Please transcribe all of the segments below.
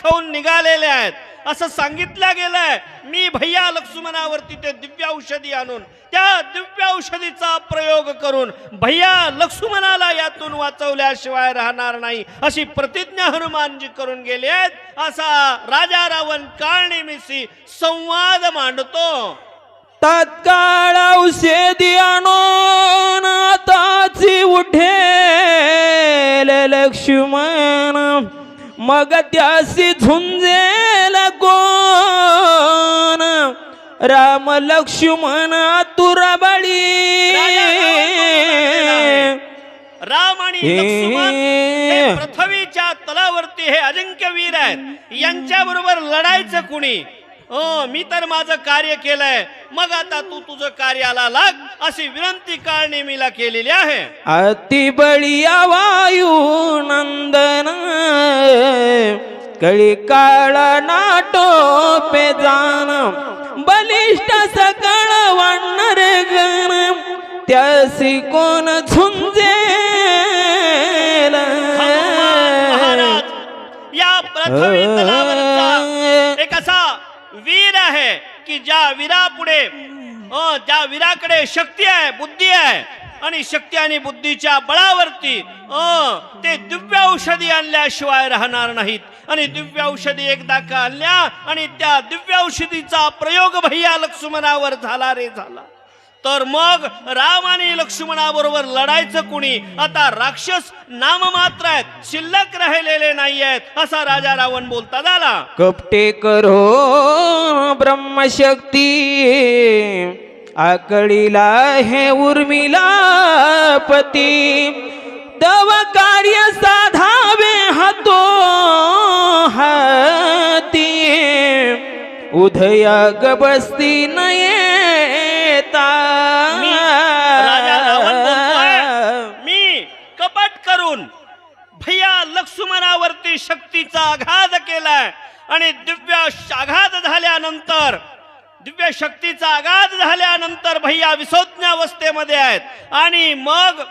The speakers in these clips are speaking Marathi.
घेऊन निघालेले आहेत असं सांगितलं गेलंय. मी भैया लक्ष्मणावरती ते दिव्य औषधी आणून त्या दिव्य औषधीचा प्रयोग करून भैया लक्ष्मणाला यातून वाचवल्याशिवाय राहणार नाही अशी प्रतिज्ञा हनुमानजी करून गेले आहेत. असा राजा रावण काळनेमीशी संवाद मांडतो. तत्काळ औषधी आणून आताची उठेल लक्ष्मण मग त्यासी झुंजेल कोण राम लक्ष्मण तुरबळी. राम आणि लक्ष्मण हे पृथ्वीच्या तलावरती हे अजिंक्य वीर आहेत. यांच्या बरोबर लढायचं कुणी? मी तर माझं कार्य केलंय, मग आता तू तुझं कार्याला लाग अशी विनंती काळनेमीला केलेली आहे. अति बळिया वायू नंदन कळी काळ नाटोपे जाण बलिष्ठ सकळ वानर गण त्यासी कोण झुंजेल. महाराज या पृथ्वी तलावरचा एक असा वीर आहे की ज्या वीरापुढे ज्या वीराकडे शक्ती आहे, बुद्धी आहे आणि शक्ती आणि बुद्धीच्या बळावरती ते दिव्य औषधी आणल्याशिवाय राहणार नाहीत. आणि दिव्य औषधी एकदा का आणल्या आणि त्या दिव्य औषधीचा प्रयोग भैया लक्ष्मणावर झाला रे झाला तर मग राम आणि लक्ष्मणाबरोबर लढायचं कुणी? आता राक्षस नाम मात्र आहेत, शिल्लक राहिलेले नाही आहेत असा राजा रावण बोलता झाला. कपटे करो ब्रह्मशक्ती आकळीला हे उर्मिला पती तव कार्य साधावे हातो हाती उदया गबस्ती नयेता. राजा रावण बोलतोय, मी कपट करून भैया लक्ष्मणावरती शक्तीचा आघात केलाय आणि दिव्य शक्तीचा आघात झाल्यानंतर भैया विसोज्ञावस्थेमध्ये आहेत. आणि मग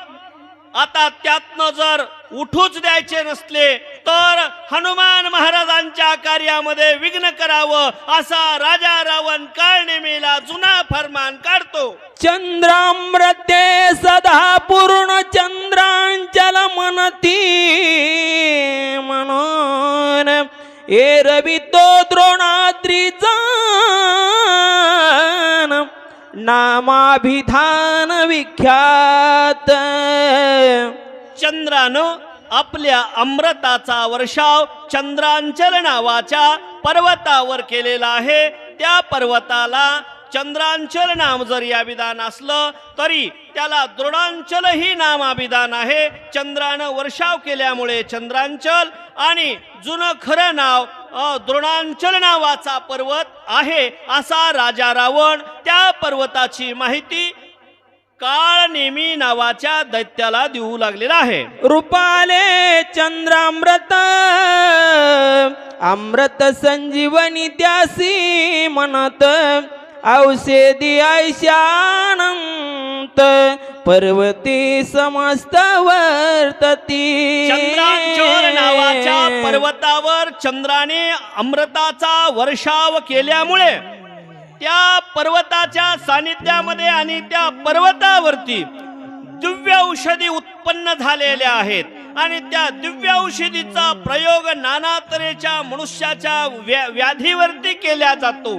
आता त्यातनं जर उठूच द्यायचे नसले तर हनुमान महाराजांच्या कार्यामध्ये विघ्न करावं असा राजा रावण काळनेमीला जुना फरमान काढतो. चंद्रामृते सदा पूर्ण चंद्रांचल मनती म्हणून एरवितो द्रोणाद्रीचा नामाभिधान विख्यात. चंद्रानं आपल्या अमृताचा वर्षाव चंद्रांचल नावाच्या पर्वतावर केलेला आहे. त्या पर्वताला चंद्रांचल नाम जरी अभिधान असलं तरी त्याला द्रोणांचल ही नाम अभिधान आहे. चंद्रानं वर्षाव केल्यामुळे चंद्रांचल आणि जुनं खरं नाव द्रोणांचल नावाचा पर्वत आहे असा राजा रावण त्या पर्वताची माहिती काळनेमी नावाच्या दैत्याला देऊ लागलेला आहे. रूपाले चंद्रामृत अमृत संजीवनी त्यासी म्हणत औषधी ऐशानंत पर्वती समस्त वर्तती. चंद्रांचल नावाच्या पर्वतावर चंद्राने अमृताचा वर्षाव केल्यामुळे त्या पर्वताच्या सानिध्यामध्ये आणि त्या पर्वतावरती दिव्य औषधी उत्पन्न झालेल्या आहेत. आणि त्या दिव्य औषधीचा प्रयोग नाना तऱ्हेच्या मनुष्याच्या व्याधीवरती केला जातो.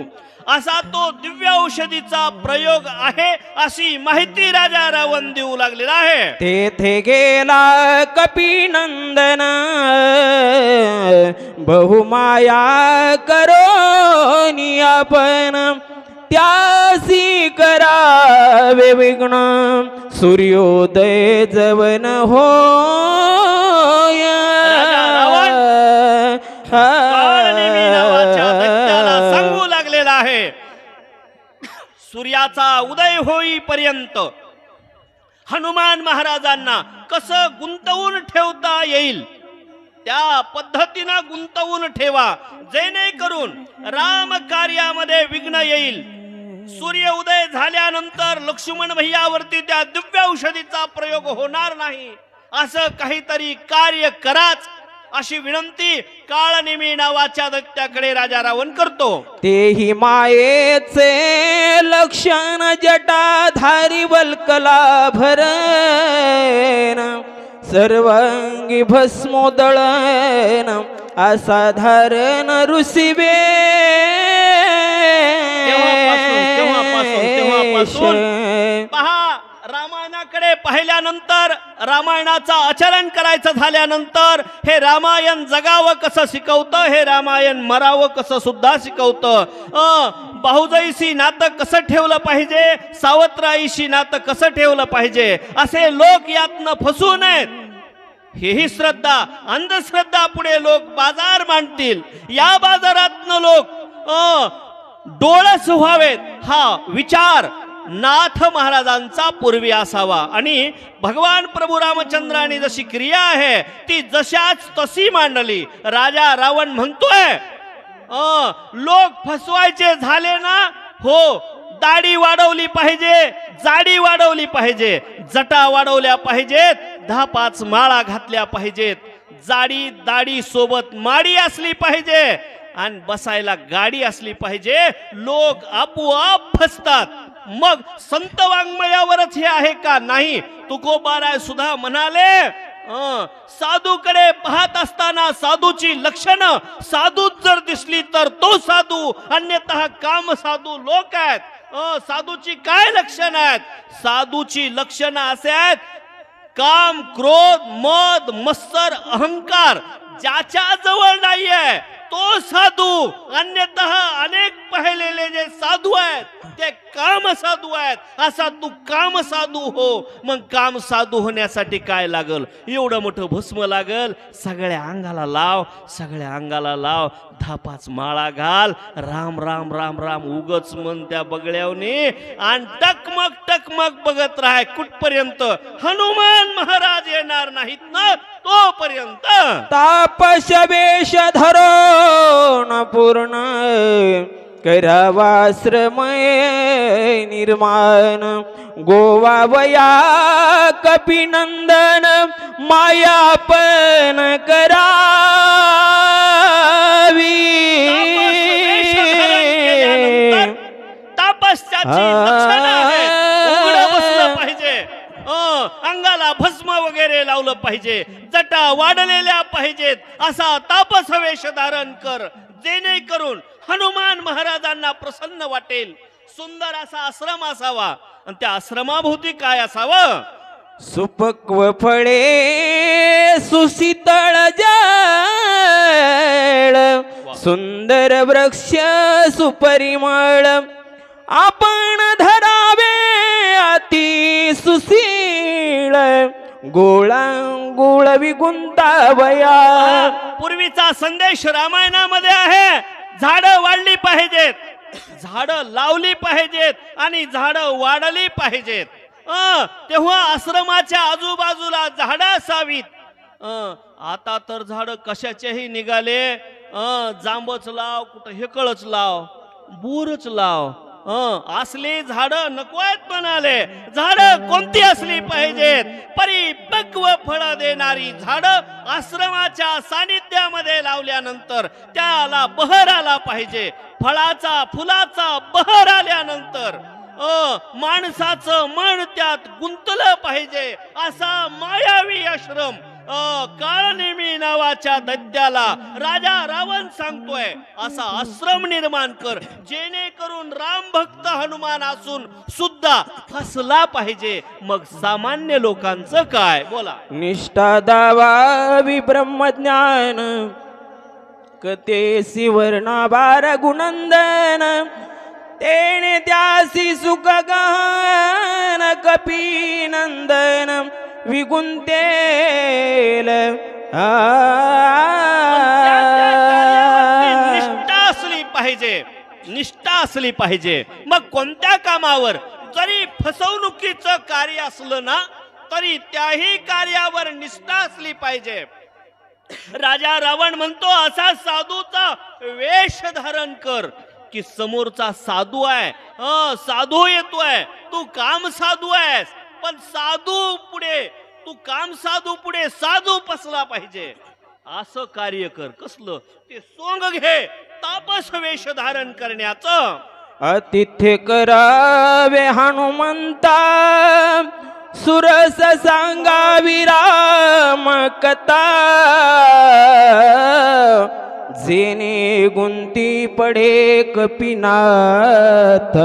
असा तो दिव्य औषधीचा प्रयोग आहे अशी माहिती राजा रावण देऊ लागलेला आहे. तेथे गेला कपिनंदन बहुमाया करोनी आपण त्यासी करावे विघ्न सूर्योदय जवन होय. सांगू लागलेला आहे सूर्याचा उदय होईपर्यंत हनुमान महाराजांना कसं गुंतवून ठेवता येईल त्या पद्धतीनं गुंतवून ठेवा जेणेकरून राम कार्यामध्ये विघ्न येईल. सूर्य उदय झाल्यानंतर लक्ष्मण भैयावरती त्या दिव्य औषधीचा प्रयोग होणार नाही असं काहीतरी कार्य कराच अशी विनंती काळनेमी नावाच्या दैत्याकडे राजा रावण करतो. तेही मायेचे लक्षण जटाधारी वल्कला भरण सर्वांगी भस्मोदळन असाधारण ऋषिवे तेव्हापासून पहा, रामायणाकडे पाहिल्यानंतर, रामायणाचा आचरण करायचं झाल्यानंतर हे रामायण जगावं कसं शिकवतं, हे रामायण मरावं कसं सुद्धा शिकवतं. भाऊजाईशी नातं कसं ठेवलं पाहिजे, सावत्राईशी नातं कसं ठेवलं पाहिजे, असे लोक यातनं फसू नयेत. हेही श्रद्धा, अंधश्रद्धा पुढे लोक बाजार मांडतील. या बाजारातनं लोक डोळस व्हावेत, हा विचार नाथ महाराजांचा पूर्वी असावा. आणि भगवान प्रभू रामचंद्रांनी जशी क्रिया आहे ती जशाच तशी मांडली. राजा रावण म्हणतोय, लोक फसवायचे झाले ना, हो, दाढी वाढवली पाहिजे, जाडी वाढवली पाहिजे, जटा वाढवल्या पाहिजेत, 10-5 माळा घातल्या पाहिजेत, जाडी दाढी सोबत माडी असली पाहिजे आणि बसायला गाडी असली पाहिजे. लोक आपोआप फसतात. मग संत वाङ्मयावरच हे आहे का? नाही. तुकोबाराय सुद्धा म्हणाले, साधूकडे पाहत असताना साधूची लक्षणं साधूच जर दिसली तर तो साधू, अन्यथा काम साधू लोक आहेत. साधूची काय लक्षणं आहेत? साधूची लक्षणं असे आहेत, काम, क्रोध, मद, मत्सर, अहंकार ज्याच्या जवळ नाहीये तो साधू. अन्यथा अनेक पाहिलेले जे साधू आहेत ते काम साधू आहेत. असा तू काम साधू हो. मग काम साधू होण्यासाठी काय लागल? एवढं मोठं भस्म लागल, सगळ्या अंगाला लाव, सगळ्या अंगाला लाव, 10-5 माळा घाल, राम राम राम राम उगच मन त्या बगड्यावनी, आणि टकमक टकमक बघत राह कुठपर्यंत हनुमान महाराज येणार नाहीत ना तोपर्यंत. तापस वेश धरून पूर्ण करावाश्रमय निर्माण गोवावया कपिनंदन मायापन करावी. तापस्याची लक्षणं आहेत. उघडं बसलं पाहिजे, अंगाला भस्म वगैरे लावलं पाहिजे, जटा वाढलेल्या पाहिजेत, असा तापस वेश धारण कर, जेणेकरून हनुमान महाराजांना प्रसन्न वाटेल. सुंदर असा आश्रम असावा. आणि त्या आश्रमाभोवती काय असावं? सुपक्व फळे सुशीतळ जळ सुंदर वृक्ष सुपरिमळ आपण धरावे अति सुशीळ गोळांगुळ विगुंतावया. पूर्वीचा संदेश रामायणामध्ये आहे, झाडं वाढली पाहिजेत, झाडं लावली पाहिजेत आणि झाडं वाढली पाहिजेत. तेव्हा आश्रमाच्या आजूबाजूला झाडं असावीत. आता तर झाडं कशाचेही निघाले, जांबच लाव, कुठं हेकळच लाव, बोरच लाव, असली झाडं नको आहेत म्हणाले. झाडं कोणती असली पाहिजेत? परिपक्व फळ देणारी झाडं आश्रमाच्या सानिध्यामध्ये लावल्यानंतर त्याला बहर आला पाहिजे. फळाचा फुलाचा बहर आल्यानंतर माणसाचं मन त्यात गुंतलं पाहिजे. असा मायावी आश्रम काळनेमी नावाच्या दैत्याला राजा रावण सांगतोय, असा आश्रम निर्माण कर, जेणेकरून राम भक्त हनुमान असून सुद्धा फसला पाहिजे. मग सामान्य लोकांचं काय? बोला. निष्ठा दावा विब्रह्मज्ञान कथेसी वर्णाभार गुणंदन तेने त्यासी सुख गहन कपीनंदन विगुंतेल. निष्ठा असली पाहिजे, निष्ठा असली पाहिजे. मग कोणत्या कामावर जरी फसवणुकीचं कार्य असलं ना तरी त्याही कार्यावर निष्ठा असली पाहिजे. राजा रावण म्हणतो, असा साधूचा वेश धारण कर की समोरचा साधू आहे, साधू येतोय, तू काम साधू आहेस, पण साधू पुढे, तू काम साधू पुढे साधू फसला पाहिजे. असं कार्य कर. कसलं ते सोंग घे तापस वेश धारण करण्याचं. अतिथ्य करावे हनुमंता सुरस सांगावी राम कथा जेने गुंती पडे कपिनाथ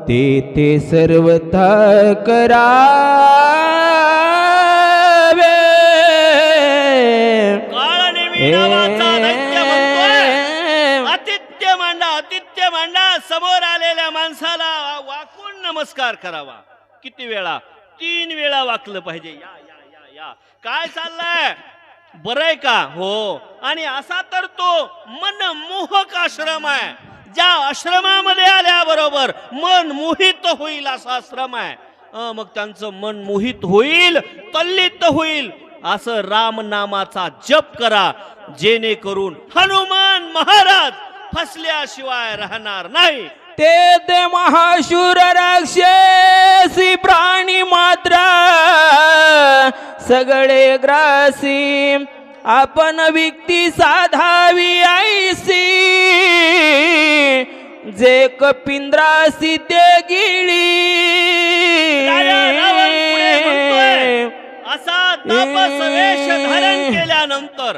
ते ते सर्वथा करावे. काळनेमी नावाचा दैत्य म्हणतोय आतिथ्य मांडा समोर आलेल्या माणसाला वाकून नमस्कार करावा. किती वेळा? 3 वेळा वाकलं पाहिजे. या या या या काय चाललंय? बरंय का? हो. आणि असा तर तो मनमोहक आश्रम आहे. ज्या आश्रमामध्ये आल्याबरोबर मन मोहित होईल असा आश्रम आहे. मग त्यांचं मन मोहित होईल, तल्लीत होईल. असं राम नामाचा जप करा जेणेकरून हनुमान महाराज फसल्याशिवाय राहणार नाही. ते ते महाशूर राक्षसी प्राणी मात्र सगळे ग्रासी आपण व्यक्ती साधावी ऐसी जे कपिंद्रासी ते गिळी. राजा रावण पुढे म्हणतोय, असा तापस वेश धारण केल्यानंतर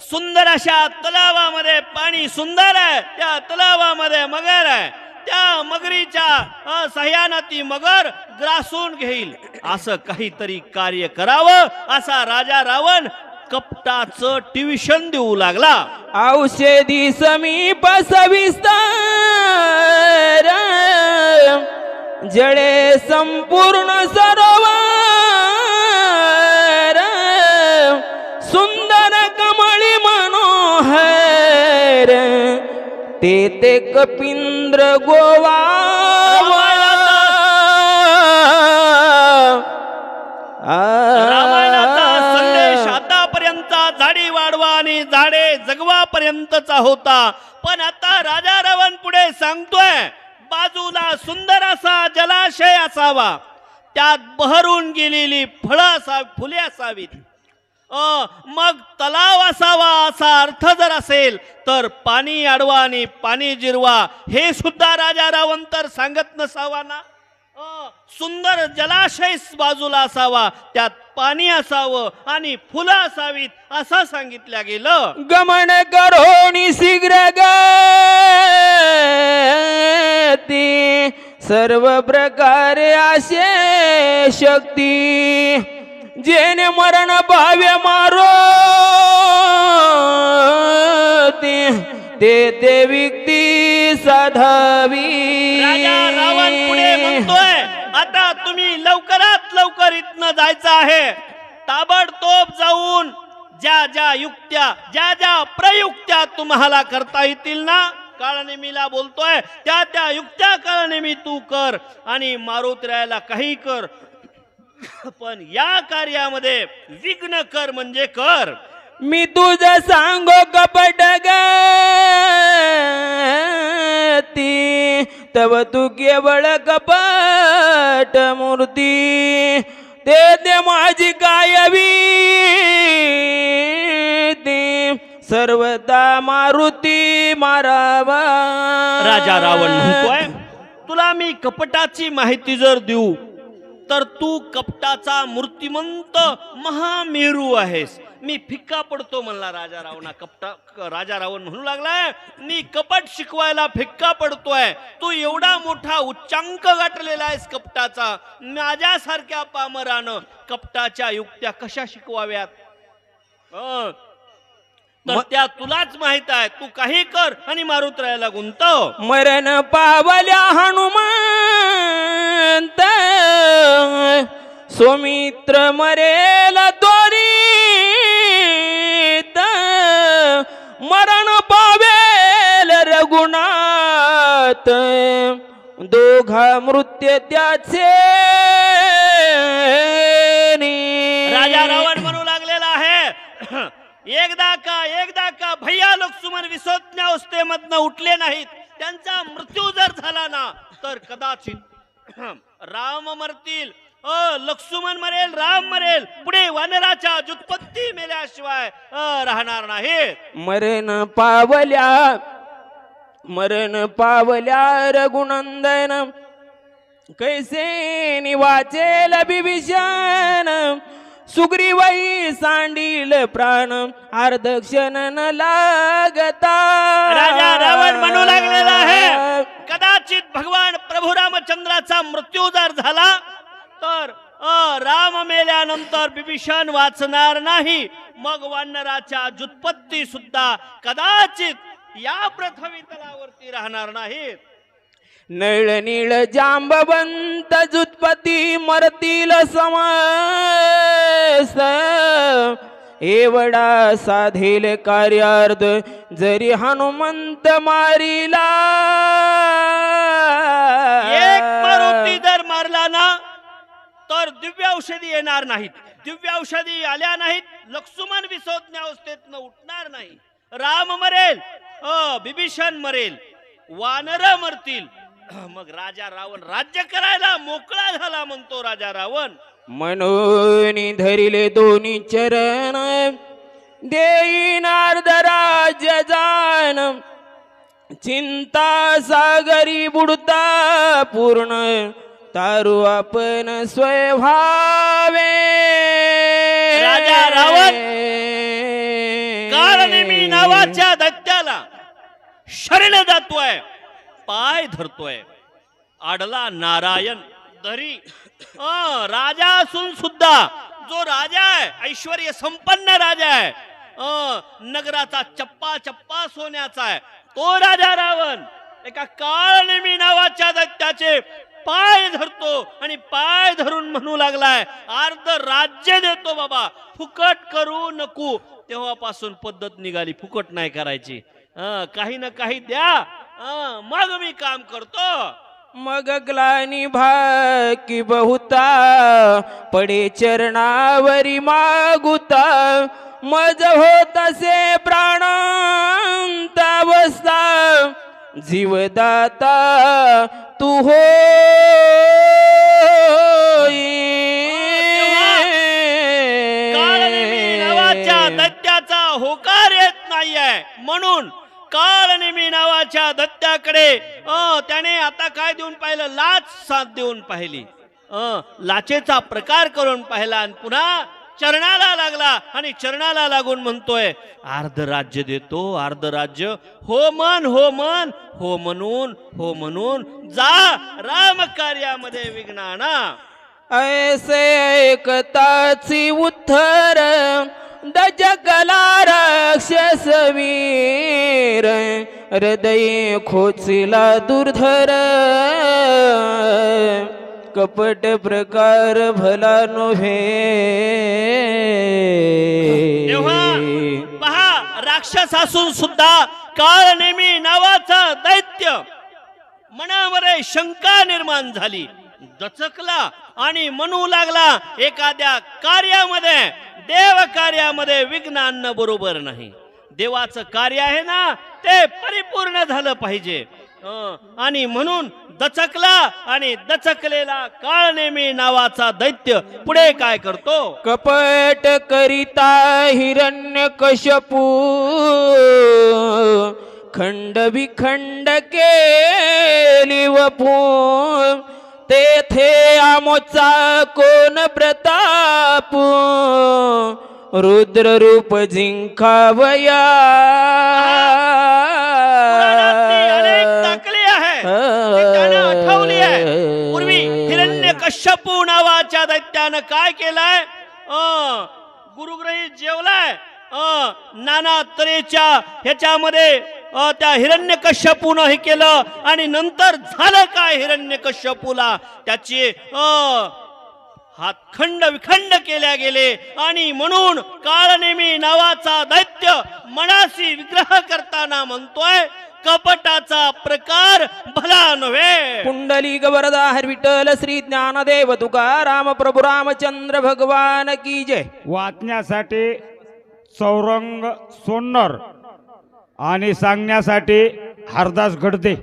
सुंदर अशा तलावामध्ये पाणी सुंदर आहे. त्या तलावामध्ये मगर आहे. त्या मगरीच्या सह्यानं ती मगर ग्रासून घेईल. असं काहीतरी कार्य करावं असा राजा रावण कपटाचं ट्युशन देऊ लागला. औषधी समीप सविस्तर जळे संपूर्ण सरोवर सुंदर कमळी मनोहर ते ते कपिंद्र गोवा. रामायणाचा संदेश आतापर्यंत झाडी वाढवा आणि झाडे जगवा पर्यंतचा होता. पण आता राजा रावण पुढे सांगतोय बाजूला सुंदर असा जलाशय असावा. त्यात बहरून गेलेली फुले असावीत. मग तलाव असावा असा अर्थ जर असेल तर पाणी अडवा आणि पाणी जिरवा हे सुद्धा राजा रावण तर सांगत नसावा ना. सुंदर जलाशय बाजूला असावा, त्यात पाणी असावं आणि फुलं असावीत असं सांगितलं गेलं. गमन करोनी शीघ्र गती सर्व प्रकारे असे शक्ती जेने मरण भाव्य मारो ते ते व्यक्ती साधावी. राजा रावण पुढे म्हणतोय आता तुम्ही लवकरात लवकर इथनं जायचं आहे. ताबडतोब जाऊन ज्या ज्या युक्त्या ज्या ज्या प्रयुक्त्या तुम्हाला करता येतील ना, काळनेमीला बोलतोय त्या त्या युक्त्या काळनेमी तू कर आणि मारुतीला काही कर. पण या कार्यामध्ये विघ्न कर म्हणजे कर. मी तुझं सांगो कपट गती तव तू केवळ कपट मूर्ती ते ते माझी कायवी सर्वदा मारुती मारावा. राजा रावण म्हणतोय तुला मी कपटाची माहिती जर देऊ तर तू कपटाचा मूर्तिमंत महामेरू आहेस. मी फिक्का पडतो म्हणला राजा रावणा. राजा रावण म्हणू लागलाय मी कपट शिकवायला फिक्का पडतोय. तू एवढा मोठा उच्चांक गाठलेला आहेस कपटाचा. माझ्यासारख्या पामरानं कपटाच्या युक्त्या कशा शिकवाव्यात तर त्या तुलाच माहित आहे. तू काही कर आणि मारुतीला गुंतव. मरण पावल्या हनुमंत सोमित्र मरेल त्वरित मरण पावेल रघुनाथ दोघा मृत्यू त्याचे. राजा रावण म्हणू लागलेला आहे एकदा का भैया लक्ष्मण विसोज्ञ अवस्थेमधनं उठले नाहीत. त्यांचा मृत्यू जर झाला ना तर कदाचित राम मरतील लक्ष्मण मरेल, राम मरेल, पुढे वानराच्या जुत्पत्ती मेल्याशिवाय राहणार नाही. मरण पावल्या रघुनंदन कैसे निवाचेल बिभीषण सुग्रीवाई सांडील प्राण अर्धक्षण न लागता. राजा रावण म्हणू लागलेला आहे कदाचित भगवान प्रभू रामचंद्राचा मृत्यू जर झाला तर राम मेल्यानंतर बिभीषण वाचणार नाही. मग वानराच्या जुत्पत्ती सुद्धा कदाचित या पृथ्वी तलावरती राहणार नाहीत. नळनीळ जांबवंत जुत्पती मरतील समस एवढा साधेल कार्यार्थ जरी हनुमंत मारिला. एक मारुती जर मारला ना तर दिव्य औषधी येणार नाहीत. दिव्य औषधी आल्या नाहीत लक्ष्मण विसोज्ञ अवस्थेतनं उठणार नाही. राम मरेल, बिभीषण मरेल, वानर मरतील. मग राजा रावण राज्य करायला मोकळा झाला म्हणतो राजा रावण. म्हणून धरिले दोन्ही चरण देईन अर्ध राज्य जाण चिंता सागरी बुडता पूर्ण तारू आपण स्वभावे. राजा रावण काळनेमी नावाच्या दैत्याला शरण जातोय, पाय धरतोय. आडला नारायण धरी राजा असून सुद्धा जो राजा आहे ऐश्वर्य संपन्न राजा आहे, नगराचा चप्पा चप्पा सोन्याचा आहे तो राजा रावण एका काळनेमी नावाच्या दैत्याचे पाय धरतो आणि पाय धरून म्हणू लागलाय अर्ध राज्य देतो बाबा, फुकट करू नको. तेव्हापासून पद्धत निघाली फुकट नाही करायची. काही ना काही द्या मग मी काम करतो. मग ग्लानी भाकी बहुता पडे चरणावरी मागुता मज होत असे प्राणांत अवस्था जीवदाता तू हो. नावाच्या दैत्याचा होकार येत नाहीये म्हणून काळनेमी नावाच्या दैत्याकडे त्याने आता काय देऊन पाहिलं, लाच साथ देऊन पाहिली. लाचेचा प्रकार करून पाहिला आणि पुन्हा चरणाला लागला आणि चरणाला लागून म्हणतोय अर्ध राज्य देतो, अर्ध राज्य. हो मन हो मन हो म्हणून जा राम कार्यामध्ये विघ्न आणा. ऐसे ऐकताची उत्तर दजगला राक्षस वीर हृदय खोचिला दुर्धर कपट प्रकार भला नव्हे. तेव्हा पहा राक्षस असून सुद्धा काळनेमी नावाचा दैत्य मनामध्ये शंका निर्माण झाली, दचकला आणि म्हणू लागला एखाद्या कार्यामध्ये देव कार्यामध्ये विघ्न आणणं बरोबर नाही. देवाचं कार्य आहे ना ते परिपूर्ण झालं पाहिजे. आणि म्हणून दचकला आणि दचकलेला काळनेमी नावाचा दैत्य पुढे काय करतो, कपट करिता हिरण्यकश्यपू खंड विखंड केली वपू तेथे आमोचा कोण प्रताप रुद्र रूप जिंकावया. आठवली आहे पूर्वी हिरण्यकश्यपू नावाच्या दैत्यानं काय केलंय, गुरुग्रही जेवलाय नाना तऱ्हेच्या ह्याच्यामध्ये त्या हिरण्यकश्यपूनं हे केलं आणि नंतर झालं काय, हिरण्यकश्यपूला त्याचे हात खंड विखंड केल्या गेले आणि म्हणून काळनेमी नावाचा दैत्य मनासी विग्रह करताना म्हणतोय कपटाचा प्रकार भला नव्हे. कुंडली गवरदा हर विठ्ठल श्री ज्ञानदेव तुकाराम प्रभू रामचंद्र भगवान की जय. वाचण्यासाठी चौरंग सोन्नर आणि सांगण्यासाठी हरदास गडदे.